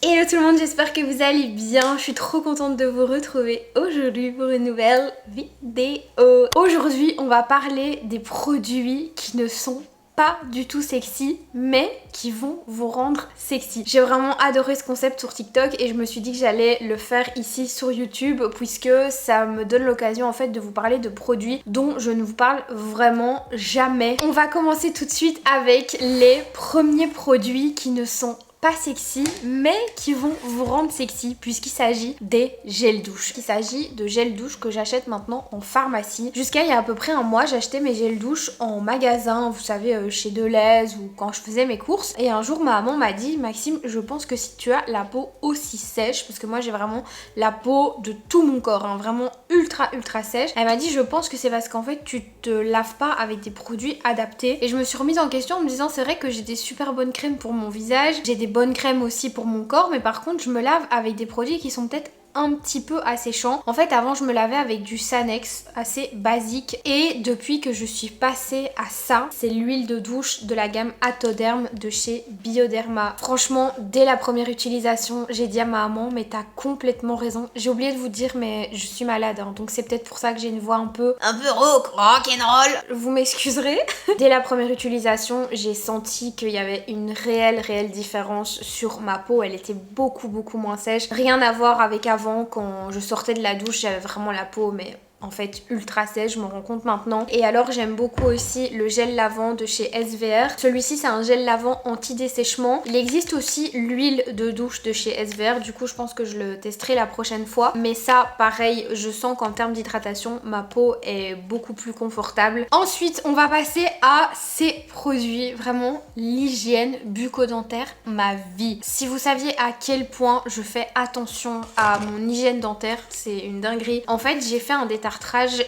Hello tout le monde, j'espère que vous allez bien. Je suis trop contente de vous retrouver aujourd'hui pour une nouvelle vidéo. Aujourd'hui, on va parler des produits qui ne sont pas du tout sexy, mais qui vont vous rendre sexy. J'ai vraiment adoré ce concept sur TikTok et je me suis dit que j'allais le faire ici sur YouTube puisque ça me donne l'occasion en fait de vous parler de produits dont je ne vous parle vraiment jamais. On va commencer tout de suite avec les premiers produits qui ne sont pas sexy mais qui vont vous rendre sexy puisqu'il s'agit des gels douche. Il s'agit de gels douche que j'achète maintenant en pharmacie. Jusqu'à il y a à peu près un mois, j'achetais mes gels douche en magasin, vous savez, chez Deleuze ou quand je faisais mes courses. Et un jour ma maman m'a dit: Maxime, je pense que si tu as la peau aussi sèche, parce que moi j'ai vraiment la peau de tout mon corps, hein, vraiment ultra sèche. Elle m'a dit: je pense que c'est parce qu'en fait tu te laves pas avec des produits adaptés. Et je me suis remise en question en me disant: c'est vrai que j'ai des super bonnes crèmes pour mon visage, j'ai des bonnes crèmes aussi pour mon corps, mais par contre je me lave avec des produits qui sont peut-être un petit peu asséchant. En fait avant je me lavais avec du Sanex assez basique et depuis que je suis passée à ça, c'est l'huile de douche de la gamme Atoderm de chez Bioderma. Franchement dès la première utilisation j'ai dit à ma maman: mais t'as complètement raison. J'ai oublié de vous dire mais je suis malade hein, donc c'est peut-être pour ça que j'ai une voix un peu rock'n'roll. Vous m'excuserez. Dès la première utilisation j'ai senti qu'il y avait une réelle différence sur ma peau. Elle était beaucoup moins sèche. Rien à voir avec avant. Quand je sortais de la douche, j'avais vraiment la peau mais en fait ultra sèche, je m'en rends compte maintenant. Et alors j'aime beaucoup aussi le gel lavant de chez SVR. Celui-ci c'est un gel lavant anti-dessèchement. Il existe aussi l'huile de douche de chez SVR, du coup je pense que je le testerai la prochaine fois. Mais ça pareil, je sens qu'en termes d'hydratation ma peau est beaucoup plus confortable. Ensuite on va passer à ces produits, vraiment l'hygiène bucco-dentaire, ma vie. Si vous saviez à quel point je fais attention à mon hygiène dentaire, c'est une dinguerie. En fait j'ai fait un détartrage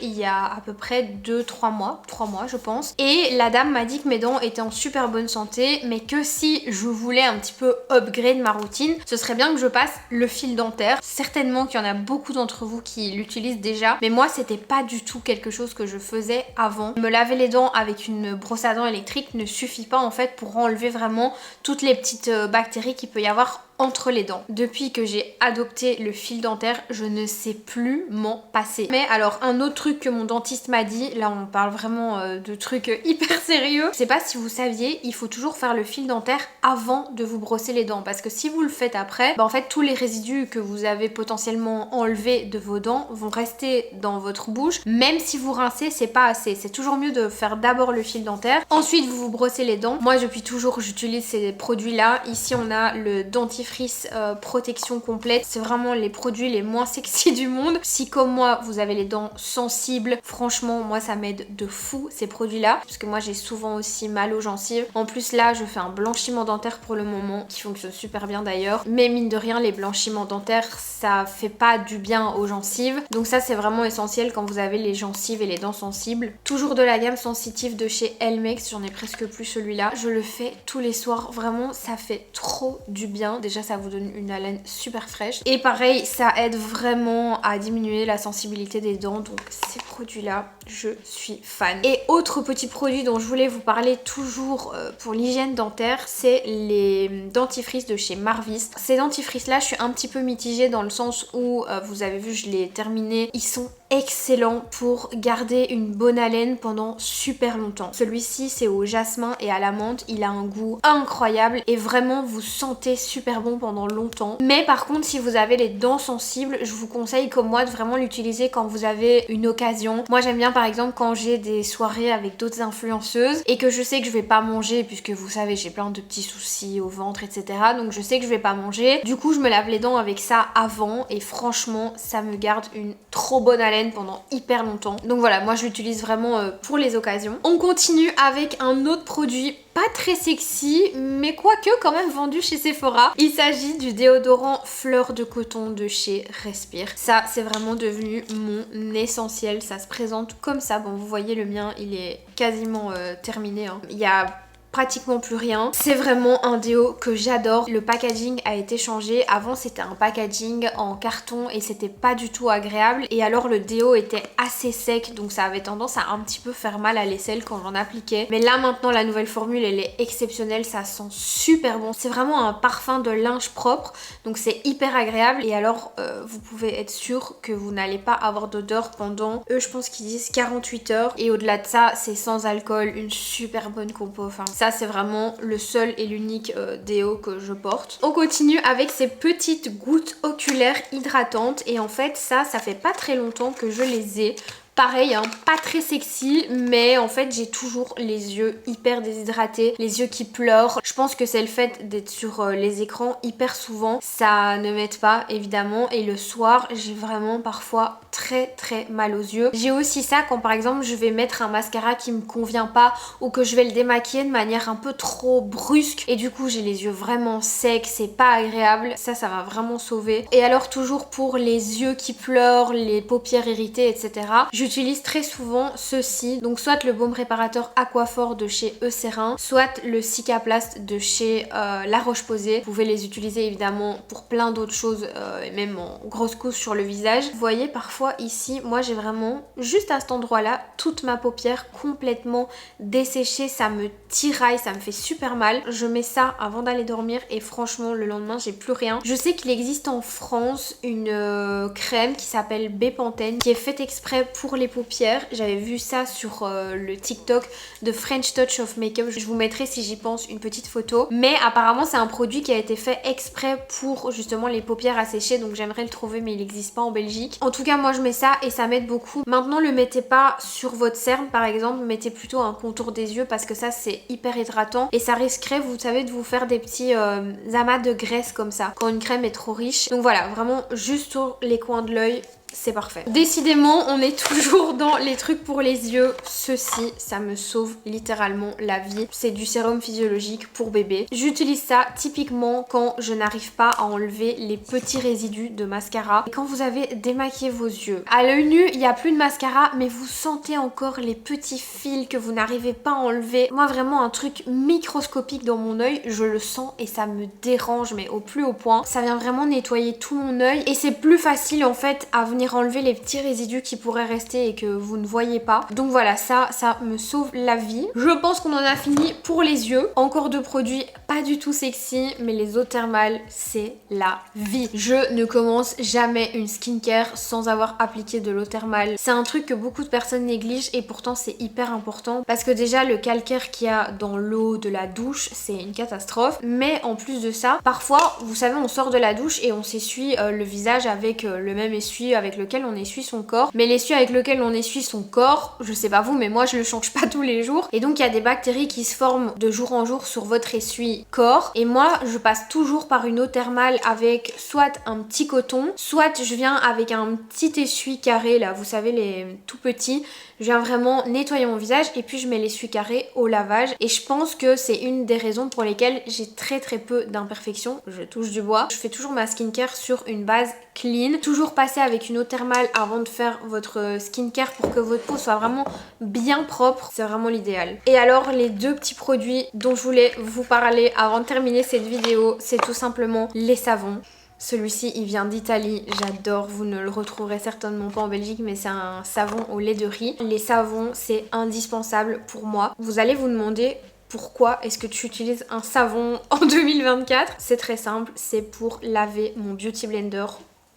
il y a à peu près 3 mois je pense, et la dame m'a dit que mes dents étaient en super bonne santé mais que si je voulais un petit peu upgrade ma routine, ce serait bien que je passe le fil dentaire. Certainement qu'il y en a beaucoup d'entre vous qui l'utilisent déjà, mais moi c'était pas du tout quelque chose que je faisais avant. Me laver les dents avec une brosse à dents électrique ne suffit pas en fait pour enlever vraiment toutes les petites bactéries qu'il peut y avoir entre les dents. Depuis que j'ai adopté le fil dentaire, je ne sais plus m'en passer. Mais alors un autre truc que mon dentiste m'a dit, là on parle vraiment de trucs hyper sérieux, je sais pas si vous saviez, il faut toujours faire le fil dentaire avant de vous brosser les dents, parce que si vous le faites après, bah en fait tous les résidus que vous avez potentiellement enlevés de vos dents vont rester dans votre bouche. Même si vous rincez, c'est pas assez, c'est toujours mieux de faire d'abord le fil dentaire, ensuite vous vous brossez les dents. Moi depuis toujours j'utilise ces produits là. Ici on a le dentifrice protection complète, c'est vraiment les produits les moins sexy du monde. Si comme moi vous avez les dents sensibles, franchement moi ça m'aide de fou ces produits là, parce que moi j'ai souvent aussi mal aux gencives. En plus là je fais un blanchiment dentaire pour le moment qui fonctionne super bien d'ailleurs, mais mine de rien les blanchiments dentaires ça fait pas du bien aux gencives, donc ça c'est vraiment essentiel quand vous avez les gencives et les dents sensibles. Toujours de la gamme sensitive de chez Elmex, j'en ai presque plus celui-là, je le fais tous les soirs, vraiment ça fait trop du bien. Déjà ça vous donne une haleine super fraîche et pareil ça aide vraiment à diminuer la sensibilité des dents, donc ces produits là je suis fan. Et autre petit produit dont je voulais vous parler toujours pour l'hygiène dentaire, c'est les dentifrices de chez Marvis. Ces dentifrices là je suis un petit peu mitigée dans le sens où vous avez vu je l'ai terminé, ils sont excellent pour garder une bonne haleine pendant super longtemps. Celui-ci c'est au jasmin et à la menthe, il a un goût incroyable et vraiment vous sentez super bon pendant longtemps. Mais par contre si vous avez les dents sensibles, je vous conseille comme moi de vraiment l'utiliser quand vous avez une occasion. Moi j'aime bien par exemple quand j'ai des soirées avec d'autres influenceuses et que je sais que je vais pas manger, puisque vous savez j'ai plein de petits soucis au ventre etc, donc je sais que je vais pas manger, du coup je me lave les dents avec ça avant et franchement ça me garde une trop bonne haleine pendant hyper longtemps. Donc voilà, moi je l'utilise vraiment pour les occasions. On continue avec un autre produit pas très sexy mais quoique quand même vendu chez Sephora. Il s'agit du déodorant fleur de coton de chez Respire. Ça c'est vraiment devenu mon essentiel, ça se présente comme ça. Bon vous voyez le mien il est quasiment terminé hein. Il y a pratiquement plus rien. C'est vraiment un déo que j'adore. Le packaging a été changé. Avant c'était un packaging en carton et c'était pas du tout agréable. Et alors le déo était assez sec, donc ça avait tendance à un petit peu faire mal à l'aisselle quand j'en appliquais. Mais là maintenant la nouvelle formule elle est exceptionnelle, ça sent super bon. C'est vraiment un parfum de linge propre, donc c'est hyper agréable. Et alors vous pouvez être sûr que vous n'allez pas avoir d'odeur pendant, eux je pense qu'ils disent 48 heures. Et au-delà de ça c'est sans alcool, une super bonne compo. Enfin ça c'est vraiment le seul et l'unique déo que je porte. On continue avec ces petites gouttes oculaires hydratantes et en fait ça fait pas très longtemps que je les ai. Pareil, hein, pas très sexy, mais en fait j'ai toujours les yeux hyper déshydratés, les yeux qui pleurent. Je pense que c'est le fait d'être sur les écrans hyper souvent, ça ne m'aide pas évidemment. Et le soir j'ai vraiment parfois très mal aux yeux. J'ai aussi ça quand par exemple je vais mettre un mascara qui me convient pas ou que je vais le démaquiller de manière un peu trop brusque et du coup j'ai les yeux vraiment secs, c'est pas agréable. Ça va vraiment sauver. Et alors toujours pour les yeux qui pleurent, les paupières irritées, etc. J'utilise très souvent ceci, donc soit le baume réparateur Aquaphor de chez Eucerin, soit le Cicaplast de chez La Roche-Posay. Vous pouvez les utiliser évidemment pour plein d'autres choses, et même en grosse couche sur le visage. Vous voyez parfois ici, moi j'ai vraiment juste à cet endroit là, toute ma paupière complètement desséchée, ça me tiraille, ça me fait super mal. Je mets ça avant d'aller dormir et franchement le lendemain j'ai plus rien. Je sais qu'il existe en France une crème qui s'appelle Bepanthen qui est faite exprès pour les paupières. J'avais vu ça sur le TikTok de French Touch of Makeup. Je vous mettrai si j'y pense une petite photo. Mais apparemment c'est un produit qui a été fait exprès pour justement les paupières asséchées. Donc j'aimerais le trouver mais il n'existe pas en Belgique. En tout cas moi je mets ça et ça m'aide beaucoup. Maintenant le mettez pas sur votre cerne par exemple. Mettez plutôt un contour des yeux parce que ça c'est hyper hydratant. Et ça risquerait vous savez de vous faire des petits amas de graisse comme ça quand une crème est trop riche. Donc voilà vraiment juste sur les coins de l'œil. C'est parfait. Décidément, on est toujours dans les trucs pour les yeux. Ceci, ça me sauve littéralement la vie. C'est du sérum physiologique pour bébé. J'utilise ça typiquement quand je n'arrive pas à enlever les petits résidus de mascara. Et quand vous avez démaquillé vos yeux. À l'œil nu, il n'y a plus de mascara, mais vous sentez encore les petits fils que vous n'arrivez pas à enlever. Moi, vraiment, un truc microscopique dans mon œil, je le sens et ça me dérange, mais au plus haut point. Ça vient vraiment nettoyer tout mon œil et c'est plus facile en fait à venir enlever les petits résidus qui pourraient rester et que vous ne voyez pas. Donc voilà, ça me sauve la vie. Je pense qu'on en a fini pour les yeux. Encore deux produits pas du tout sexy, mais les eaux thermales, c'est la vie. Je ne commence jamais une skincare sans avoir appliqué de l'eau thermale. C'est un truc que beaucoup de personnes négligent et pourtant c'est hyper important parce que déjà le calcaire qu'il y a dans l'eau de la douche, c'est une catastrophe. Mais en plus de ça, parfois, vous savez, on sort de la douche et on s'essuie le visage avec le même essuie avec lequel on essuie son corps. Mais l'essuie avec lequel on essuie son corps, je sais pas vous, mais moi je le change pas tous les jours. Et donc il y a des bactéries qui se forment de jour en jour sur votre essuie corps. Et moi je passe toujours par une eau thermale avec soit un petit coton, soit je viens avec un petit essuie carré là, vous savez les tout petits. Je viens vraiment nettoyer mon visage et puis je mets l'essuie carré au lavage. Et je pense que c'est une des raisons pour lesquelles j'ai très peu d'imperfections. Je touche du bois. Je fais toujours ma skincare sur une base clean. Toujours passer avec une eau thermale avant de faire votre skincare pour que votre peau soit vraiment bien propre. C'est vraiment l'idéal. Et alors les deux petits produits dont je voulais vous parler avant de terminer cette vidéo, c'est tout simplement les savons. Celui-ci il vient d'Italie, j'adore, vous ne le retrouverez certainement pas en Belgique mais c'est un savon au lait de riz. Les savons c'est indispensable pour moi. Vous allez vous demander pourquoi est-ce que tu utilises un savon en 2024? C'est très simple, c'est pour laver mon beauty blender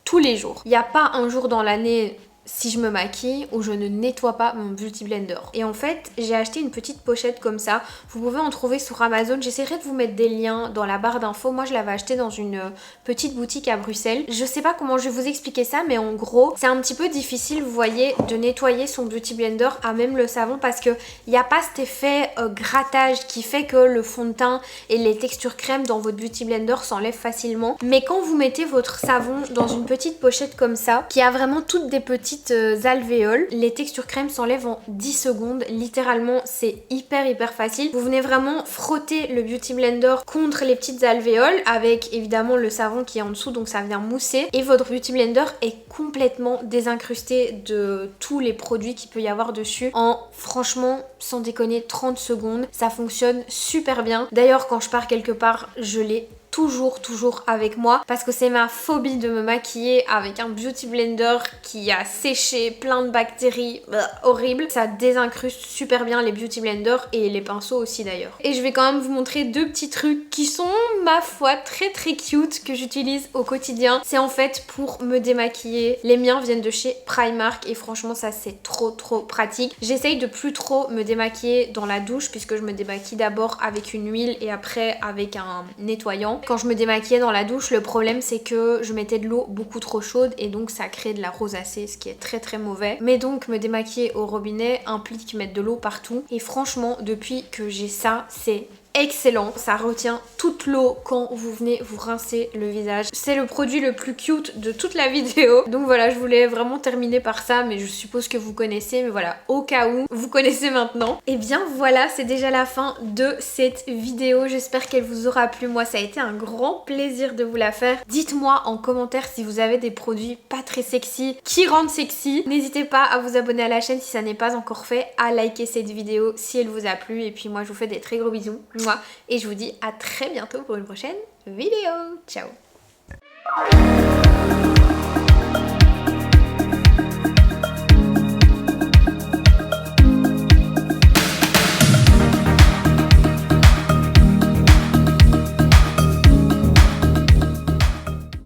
tous les jours. Il n'y a pas un jour dans l'année si je me maquille ou je ne nettoie pas mon beauty blender. Et en fait j'ai acheté une petite pochette comme ça, vous pouvez en trouver sur Amazon, j'essaierai de vous mettre des liens dans la barre d'infos. Moi je l'avais acheté dans une petite boutique à Bruxelles. Je sais pas comment je vais vous expliquer ça mais en gros c'est un petit peu difficile vous voyez de nettoyer son beauty blender à même le savon parce que il n'y a pas cet effet grattage qui fait que le fond de teint et les textures crème dans votre beauty blender s'enlèvent facilement. Mais quand vous mettez votre savon dans une petite pochette comme ça qui a vraiment toutes des petites petites alvéoles. Les textures crème s'enlèvent en 10 secondes. Littéralement, c'est hyper facile. Vous venez vraiment frotter le Beauty Blender contre les petites alvéoles avec évidemment le savon qui est en dessous, donc ça vient mousser. Et votre Beauty Blender est complètement désincrusté de tous les produits qu'il peut y avoir dessus en, franchement, sans déconner, 30 secondes. Ça fonctionne super bien. D'ailleurs, quand je pars quelque part, je l'ai toujours avec moi parce que c'est ma phobie de me maquiller avec un Beauty Blender qui a séché, plein de bactéries, horrible. Ça désincruste super bien les Beauty Blenders et les pinceaux aussi d'ailleurs. Et je vais quand même vous montrer deux petits trucs qui sont, ma foi, très cute que j'utilise au quotidien. C'est en fait pour me démaquiller. Les miens viennent de chez Primark et franchement ça c'est trop pratique. J'essaye de plus trop me démaquiller dans la douche puisque je me démaquille d'abord avec une huile et après avec un nettoyant. Quand je me démaquillais dans la douche, le problème c'est que je mettais de l'eau beaucoup trop chaude et donc ça crée de la rosacée, ce qui est très mauvais. Mais donc me démaquiller au robinet implique mettre de l'eau partout et franchement depuis que j'ai ça, c'est excellent. Ça retient toute l'eau quand vous venez vous rincer le visage. C'est le produit le plus cute de toute la vidéo. Donc voilà, je voulais vraiment terminer par ça, mais je suppose que vous connaissez. Mais voilà, au cas où, vous connaissez maintenant. Et bien voilà, c'est déjà la fin de cette vidéo. J'espère qu'elle vous aura plu. Moi, ça a été un grand plaisir de vous la faire. Dites-moi en commentaire si vous avez des produits pas très sexy qui rendent sexy. N'hésitez pas à vous abonner à la chaîne si ça n'est pas encore fait, à liker cette vidéo si elle vous a plu. Et puis moi, je vous fais des très gros bisous. Et je vous dis à très bientôt pour une prochaine vidéo. Ciao!